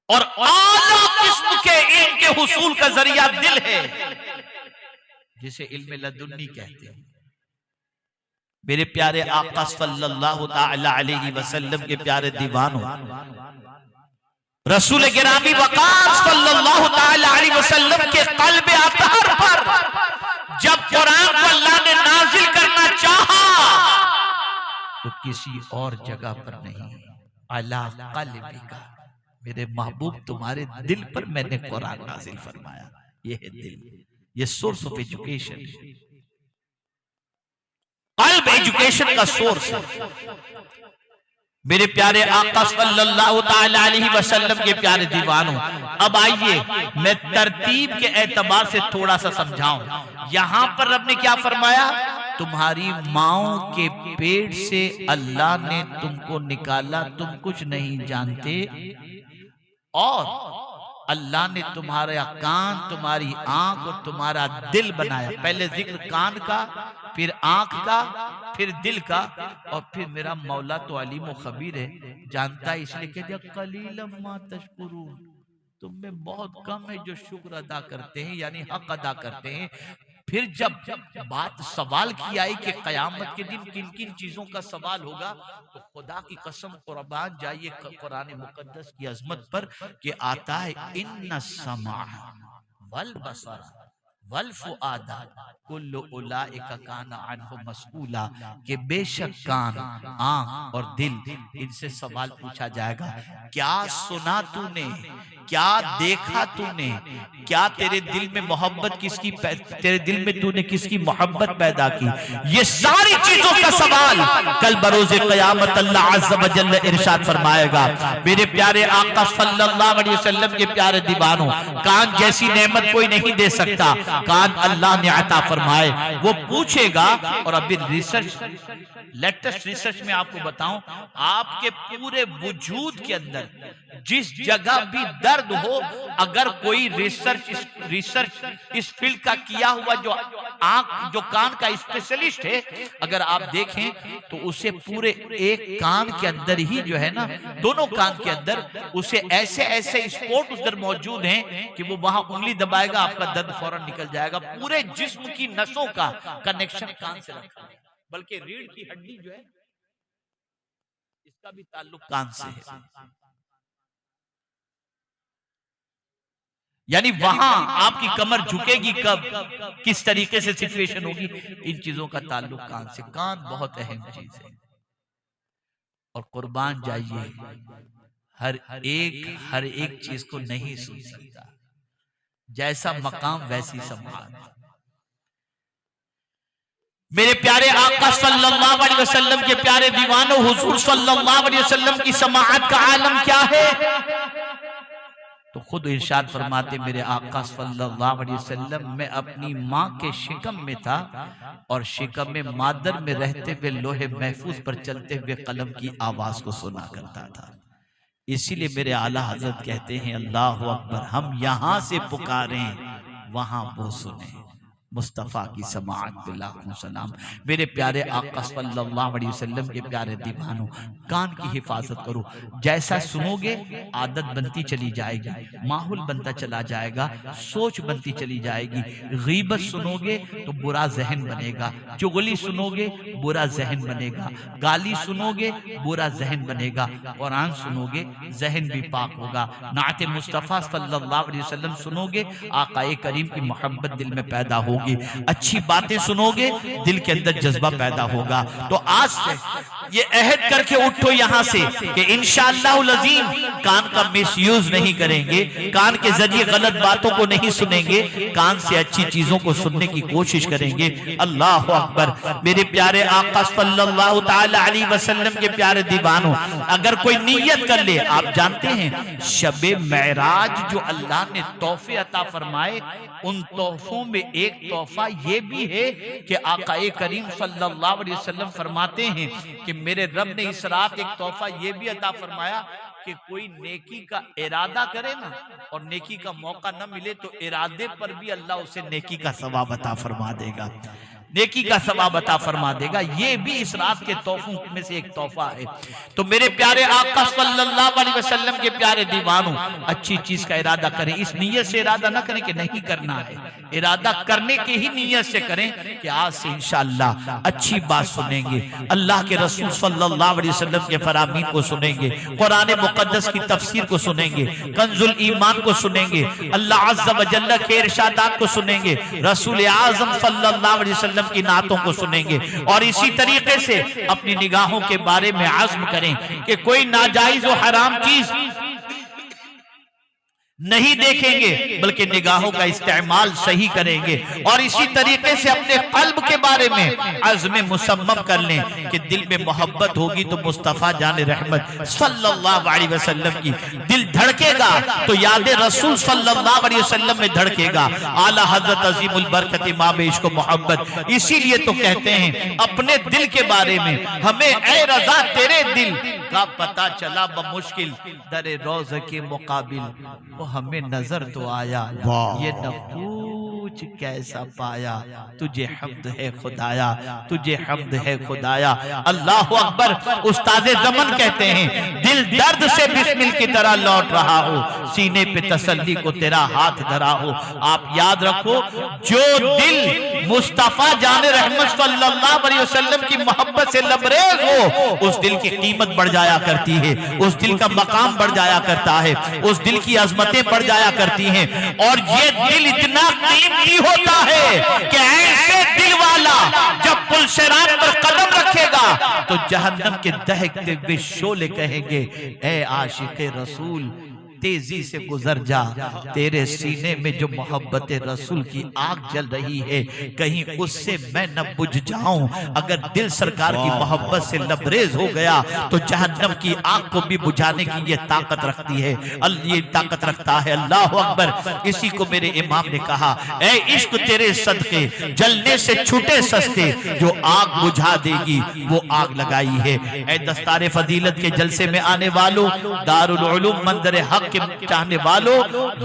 और आला किस्म के इल्म के हुसूल का जरिया दिल है, जिसे इल्म लदुन्नी कहते हैं। मेरे प्यारे आका सल्लल्लाहु ताला अलैहि वसल्लम के प्यारे दीवानों, रसूल गिरामी वक़ार सल्लल्लाहु ताला अलैहि वसल्लम के क़ल्ब अतहर पर जब कुरान को अल्लाह ने नाजिल करना चाहा तो किसी और जगह पर नहीं, अला क़ल्बिका, मेरे महबूब तुम्हारे दिल पर मैंने कुरान नाजिल फरमाया। ये है दिल, ये सोर्स ऑफ एजुकेशन है, कल्ब एजुकेशन का सोर्स है। मेरे प्यारे आका सल्लल्लाहु ताला अलैहि वसल्लम के प्यारे दीवानों, अब आइए मैं तरतीब के एतबार से थोड़ा सा समझाऊं। यहां पर रब ने क्या फरमाया? तुम्हारी माओ के पेट से अल्लाह ने तुमको निकाला, तुम कुछ नहीं जानते, और अल्लाह ने तुम्हारा कान, तुम्हारी आंख और तुम्हारा दिल बनाया। पहले जिक्र कान का, फिर आंख का, फिर दिल का, और फिर मेरा मौला तो अलीम खबीर है, जानता है, इसलिए कह दिया कलीलम मा तशकुरून, तुम में बहुत कम है जो शुक्र अदा करते हैं, यानी हक अदा करते हैं। फिर जब बात सवाल की आई कि कयामत के दिन किन किन चीजों का सवाल होगा, तो खुदा की कसम कुर्बान जाइए कुरान मुकद्दस की अजमत पर कि आता है इन्ना समा वल बसर वल फुआदा कुल्लु उलाइका काना अन्हु मसऊला, कि बेशक कान, आंख और दिल, इनसे सवाल पूछा जाएगा। क्या सुना तूने, क्या देखा तूने, क्या तेरे दिल में मोहब्बत किसकी, तेरे दिल में तूने किसकी मोहब्बत पैदा की, ये सारी चीजों का सवाल कल बरोज़े क़यामत अल्लाह अज़्ज़ व जल्ल इरशाद फरमाएगा। मेरे प्यारे आका सल्लल्लाहु अलैहि वसल्लम के प्यारे दीवानों, कान जैसी नेमत कोई नहीं दे सकता, कान अल्लाह ने अता फरमाए। वो पूछेगा, और अभी रिसर्च, लेटेस्ट रिसर्च में आपको बताऊं, आपके पूरे वजूद के अंदर जिस जगह भी दर्द हो, अगर कोई रिसर्च इस फील्ड का किया हुआ जो आंख, जो कान का स्पेशलिस्ट है, अगर आप देखें तो उसे पूरे एक कान के अंदर ही जो है ना, दोनों कान के अंदर उसे ऐसे ऐसे स्पॉट उधर मौजूद हैं कि वो वहां उंगली दबाएगा, आपका दर्द फौरन निकल जाएगा। पूरे जिस्म की नसों का कनेक्शन कान से रखा है, बल्कि रीढ़ की हड्डी जो है इसका भी ताल्लुक कान से है। यानी वहां आपकी कमर झुकेगी कब, किस तरीके से सिचुएशन होगी, इन चीजों का ताल्लुक कान से। कान बहुत अहम चीज है, और कुर्बान जाइए हर एक चीज को नहीं सुन सकता, जैसा मकाम वैसी समाअत। मेरे प्यारे आका सल्लल्लाहु अलैहि वसल्लम के प्यारे दीवानों, हुजूर सल्लल्लाहु अलैहि वसल्लम की समाअत का आलम क्या है? तो खुद इरशाद फरमाते मेरे आका सल्लल्लाहु अलैहि वसल्लम, मैं अपनी माँ के शिकम में था, और शिकम में मादर में रहते हुए लोहे महफूज पर चलते हुए कलम की आवाज को सुना करता था। इसीलिए मेरे आला हजरत कहते हैं अल्लाह अकबर, हम यहां से पुकारें वहां वो सुने। मुस्तफ़ा की समाअत पे लाखों सलाम। मेरे प्यारे आका सल्लल्लाहु अलैहि वसल्लम के प्यारे दीवानों, कान की हिफाजत करो। जैसा सुनोगे आदत बनती चली जाएगी, माहौल बनता चला जाएगा, सोच बनती चली जाएगी। गीबत सुनोगे तो बुरा जहन बनेगा, चुगली सुनोगे बुरा जहन बनेगा, गाली सुनोगे बुरा जहन बनेगा, कुरान सुनोगे जहन भी पाक होगा। नाते मुस्तफ़ा सल्लल्लाहु अलैहि वसल्लम सुनोगे, आकाए करीम की मोहब्बत दिल में पैदा होगी। अच्छी बातें सुनोगे, दिल के अंदर जज्बा पैदा होगा। तो आज से ये अहद करके उठो यहां से कि इंशाअल्लाहुल अज़ीम कान का मिसयूज नहीं करेंगे, कान के जरिए गलत बातों को नहीं सुनेंगे, कान से अच्छी चीजों को सुनने की कोशिश करेंगे। अल्लाह अकबर। मेरे प्यारे आका सल्लल्लाहु ताला अलैहि वसल्लम के प्यारे दीवानों, अगर कोई नियत कर ले, आप जानते हैं शबे मेराज जो अल्लाह ने तोहफे अता फरमाए, उन तोहफों में एक तोहफा ये भी है कि आकाए करीम सल्लल्लाहु अलैहि वसल्लम फरमाते हैं कि मेरे रब ने इस रात एक तोहफा ये भी अता फरमाया कि कोई नेकी का इरादा करे ना और नेकी का मौका न मिले तो इरादे पर भी अल्लाह उसे नेकी का सवाब अता फरमा देगा। नेकी का सवाब अता फरमा देगा। ये भी इस रात के तोहफों में से एक तोहफा है। तो मेरे प्यारे आका सल्लल्लाहु अलैहि वसल्लम के प्यारे दीवानों, अच्छी चीज का इरादा करें। इस नीयत से इरादा ना करें कि नहीं करना है, इरादा करने की ही नीयत से करें कि आज से इंशाअल्लाह अच्छी बात सुनेंगे, अल्लाह के रसूल सल्लल्लाहु अलैहि वसल्लम के फरामीन को सुनेंगे, कुरान मुकद्दस की तफसीर को सुनेंगे, कंजुल ईमान को सुनेंगे, अल्लाह अज़्ज़ा व जल्ल के इरशादात को सुनेंगे, रसूल आज़म सल्लल्लाहु अलैहि वसल्लम की नातों को सुनेंगे। और इसी तरीके से अपनी निगाहों के बारे में आज़्म करें कि कोई नाजायज और हराम चीज नहीं देखेंगे, बल्कि निगाहों का इस्तेमाल सही करेंगे। और इसी तरीके से अपने कल्ब के बारे में अज़्म मुसम्मम कर लें कि दिल में मोहब्बत होगी तो मुस्तफ़ा जान रहमत सल्लल्लाहु अलैहि वसल्लम की दिल धड़केगा तो याद रसूल सल्लल्लाहु अलैहि वसल्लम में धड़केगा। आला हज़रत अज़ीमुल बरकत इमाम इश्क़ मोहब्बत इसीलिए तो कहते हैं अपने दिल के बारे में हमें ऐ रज़ा तेरे दिल का पता चला बमुश्किल दरे रोज़ के मुकाबिल। हमें नजर तो आया ये न पूछ कैसा पाया, तुझे हम्द है खुदाया, तुझे हम्द है खुदाया। अल्लाह अकबर। उस्ताद ज़मन कहते हैं दिल दर्द से बिस्मिल की तरह लौट रहा हो, सीने पे तसल्ली को तेरा हाथ धरा हो। आप याद रखो जो दिल मुस्तफ़ा जाने रहमत सल्लल्लाहु अलैहि वसल्लम की मोहब्बत से लबरेज हो, उस दिल की कीमत बढ़ जाया करती है, उस दिल का मकाम बढ़ जाया करता है, उस दिल की अजमतें बढ़ जाया करती हैं। और ये दिल इतना कीमती होता है कि ऐसे दिल वाला जब पुलसिरात पर कदम रखेगा तो जहन्नम के दहकते हुए शोले कहेंगे ऐ आशिक़े रसूल तेजी से गुजर जा, तेरे सीने में जो मोहब्बत रसूल की आग जल रही है कहीं उससे मैं न बुझ जाऊं। अगर दिल सरकार की मोहब्बत से लबरेज हो गया तो जहन्नम की आग को भी बुझाने की ये ताकत रखती है, ये ताकत रखता है। अल्लाह अकबर। इसी को मेरे इमाम ने कहा ऐ इश्क तेरे सदके जलने से छूटे सस्ते, जो आग बुझा देगी वो आग लगाई है। ऐ दस्तारे फजीलत के जलसे में आने वालों, दारुल उलूम मंदर हक के चाहने वालों,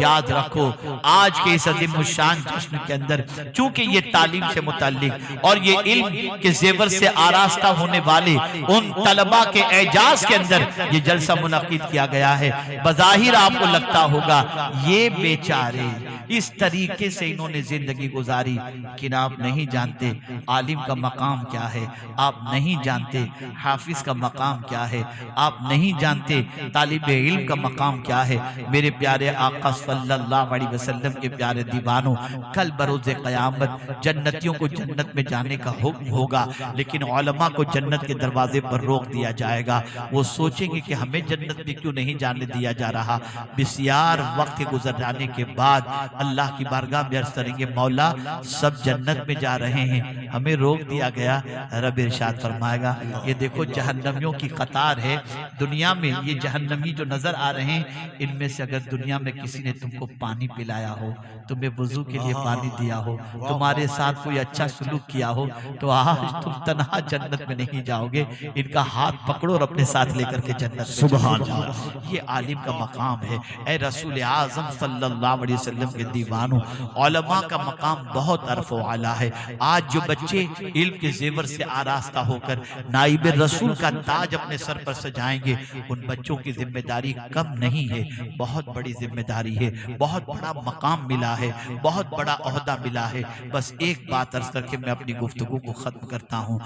याद रखो आज के इस अज़ीम शान जश्न के अंदर चूंकि ये तालीम से मुताल्लिक और ये इल्म के जेवर से आरास्ता होने वाले उन तलबा के एजाज के अंदर ये जलसा मुनक़िद किया गया है। बज़ाहिर आपको लगता होगा ये बेचारे इस तरीके से इन्होंने जिंदगी गुजारी, लेकिन आप नहीं जानते आलिम का मकाम क्या है, आप नहीं जानते हाफिज का मकाम क्या है, आप नहीं जानते तालिबे इल्म का मकाम क्या है। मेरे प्यारे आका सल्लल्लाहु अलैहि वसल्लम के प्यारे दीवानों, कल बरोज़े क़यामत जन्नतियों को जन्नत में जाने का हुक्म होगा, लेकिन उलमा को जन्नत के दरवाजे पर रोक दिया जाएगा। वो सोचेंगे कि हमें जन्नत में क्यों नहीं जाने दिया जा रहा। बिस्यार वक्त के गुजर जाने के बाद अल्लाह की बारगाह में अर्ज़ करेंगे मौला सब जन्नत में जा रहे हैं, हमें रोक दिया गया। रब इरशाद फरमाएगा ये देखो जहन्नमियों की कतार है दुनिया में, ये जहन्नमी जो नजर आ रहे हैं इनमें से अगर दुनिया में किसी ने तुमको पानी पिलाया हो, तुम्हें वुजू के लिए पानी दिया हो, तुम्हारे साथ कोई अच्छा सलूक किया हो, तो आज तुम तन्हा जन्नत में नहीं जाओगे, इनका हाथ पकड़ो और अपने साथ लेकर के जन्नत में सुभान अल्लाह। ये आलिम का मकाम है। ऐ रसूल आज़म सल्लल्लाहु अलैहि वसल्लम के दीवानों, उलमा का मकाम बहुत अरफ़ व आला है। आज जो बच्चे इल्म के जेवर से आरास्ता होकर नाइब रसूल का ताज अपने सर पर सजाएंगे, उन बच्चों की जिम्मेदारी कम नहीं है, बहुत बड़ी जिम्मेदारी है, बहुत बड़ा मकाम मिला है, बहुत बड़ा ओहदा मिला है। बस एक बात अर्ज करके मैं अपनी गुफ्तगू को खत्म करता हूँ।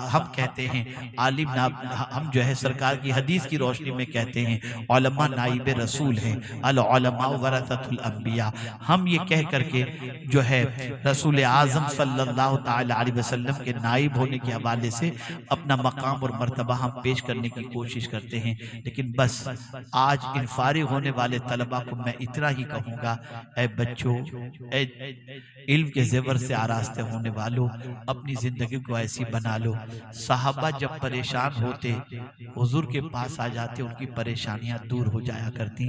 हम कहते हैं आलिम हम जो है सरकार की हदीस की रोशनी में कहते हैं उलमा नाइब रसूल हैं, अल उलमा वरसतुल अंबिया। हम ये कह करके जो है रसूल आज़म सल्लल्लाहु ताला अलैहि वसल्लम के नाइब होने के हवाले से अपना मकाम और मर्तबा हम पेश करने की कोशिश करते हैं, लेकिन बस आज इन फारिग होने वाले तलबा को मैं इतना ही कहूँगा, ऐ बच्चों, इल्म के जेवर से आरास्ते होने वालों, अपनी जिंदगी को ऐसी बना लो। साहबा जब परेशान होते हुजूर के पास आ जाते, उनकी परेशानियां दूर हो जाया करती।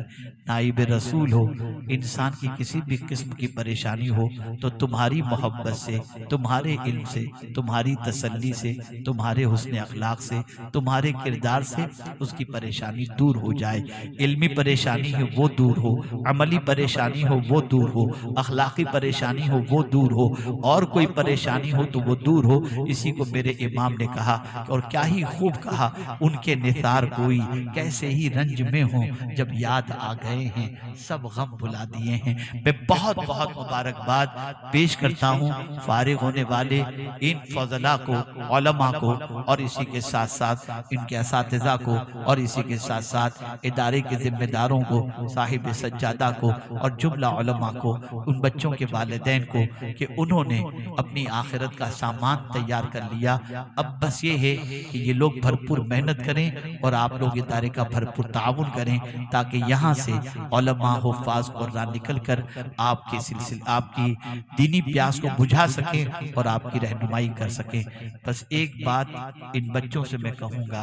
नाइब रसूल हो, इंसान की किसी किसी भी किस्म की परेशानी हो तो तुम्हारी मोहब्बत से, तुम्हारे इल्म से, तुम्हारी तसल्ली से, तुम्हारे हुस्न अखलाक से, तुम्हारे किरदार से उसकी परेशानी दूर हो जाए। इल्मी परेशानी हो वो दूर हो, अमली परेशानी हो वो दूर हो, अखलाकी परेशानी हो वो दूर हो, और कोई परेशानी हो तो वो दूर हो। इसी को मेरे इमाम ने कहा और क्या ही खूब कहा, उनके निसार कोई कैसे ही रंज में हो, जब याद आ गए हैं सब गम भुला दिए हैं। मैं बहुत बहुत मुबारकबाद पेश करता हूँ फारिग होने वाले इन फजला को, उलमा को, और इसी के साथ साथ इनके असातिज़ा को, और इसी के साथ साथ इदारे के जिम्मेदारों को, साहिब सज्जादा को, और जुमला उलमा को, उन बच्चों के वालिदैन को कि उन्होंने अपनी आखिरत का सामान तैयार कर लिया। अब बस ये है कि ये लोग भरपूर मेहनत करें और आप लोग इदारे का भरपूर ताउन करें, ताकि यहाँ से उलमा हुफ़ाज़ कुरान निकल कर आपके सिलसिले, आपकी दीनी प्यास को बुझा सकें और आपकी रहनुमाई कर सकें। बस एक बात इन बच्चों से मैं कहूँगा,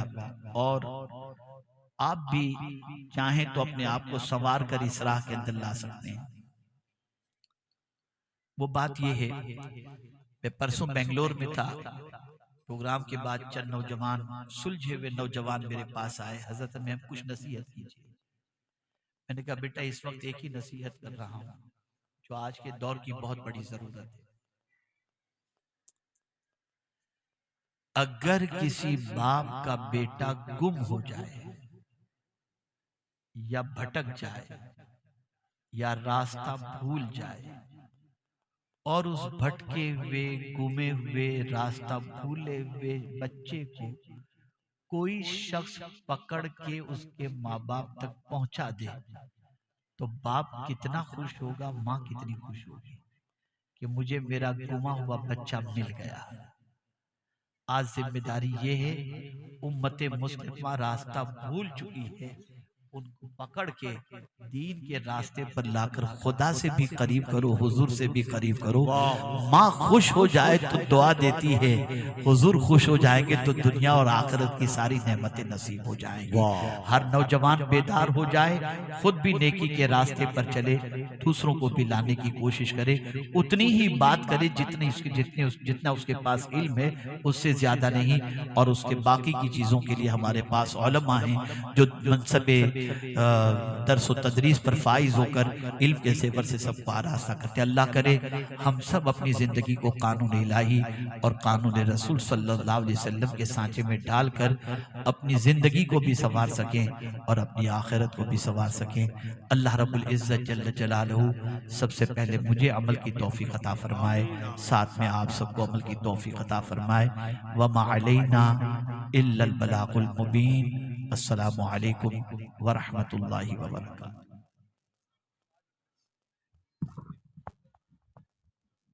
और आप भी चाहें तो अपने आप को संवार कर इस राह के अंदर ला सकते हैं। वो बात ये है, मैं परसों बेंगलोर में था, प्रोग्राम के बाद चंद नौजवान, सुलझे हुए नौजवान मेरे पास आए, हजरत में कुछ नसीहत कीजिए। मैंने कहा बेटा इस वक्त एक ही नसीहत कर रहा हूँ जो आज के दौर की बहुत बड़ी जरूरत है। अगर किसी बाप का बेटा गुम हो जाए या भटक जाए या रास्ता भूल जाए, और उस भटके हुए, गुमे हुए, रास्ता भूले हुए बच्चे को कोई शख्स पकड़ के उसके माँ बाप तक पहुंचा दे, तो बाप कितना खुश होगा, माँ कितनी खुश होगी कि मुझे मेरा गुमा हुआ बच्चा मिल गया। आज जिम्मेदारी ये है, उम्मते मुस्लिमा रास्ता भूल चुकी है, उनको पकड़ के दीन के रास्ते पर लाकर खुदा से भी करीब करो, हुजूर से भी करीब करो। माँ खुश हो जाए तो दुआ देती है, हुजूर खुश हो जाएंगे तो दुनिया और आखिरत की सारी नेमतें नसीब हो जाएंगी। हर नौजवान बेदार हो जाए, खुद भी नेकी के रास्ते पर चले, दूसरों को भी लाने की कोशिश करे, उतनी ही बात करे जितना उसके पास इल्म है, उससे ज्यादा नहीं। और उसके बाकी की चीजों के लिए हमारे पास उलमा हैं जो मनसबे दर्स व तदरीस पर फाइज होकर इल्म के सेवर से सबको आरास्ता करते। अल्लाह करे हम सब अपनी जिंदगी को कानून इलाही और कानून रसूल सल्लल्लाहु अलैहि वसल्लम के सांचे में डालकर अपनी जिंदगी को भी संवार सकें और अपनी आखिरत को भी संवार सकें। अल्लाह रब्बुल इज्जत जल्ल जलालहू सबसे पहले मुझे अमल की तौफीक अता फरमाए, साथ में आप सबको अमल की तौफीक अता फरमाए। व मा अलैना इल्लल बलागुल मुबीन। अस्सलामु अलैकुम व रहमतुल्लाहि व बरकातहू।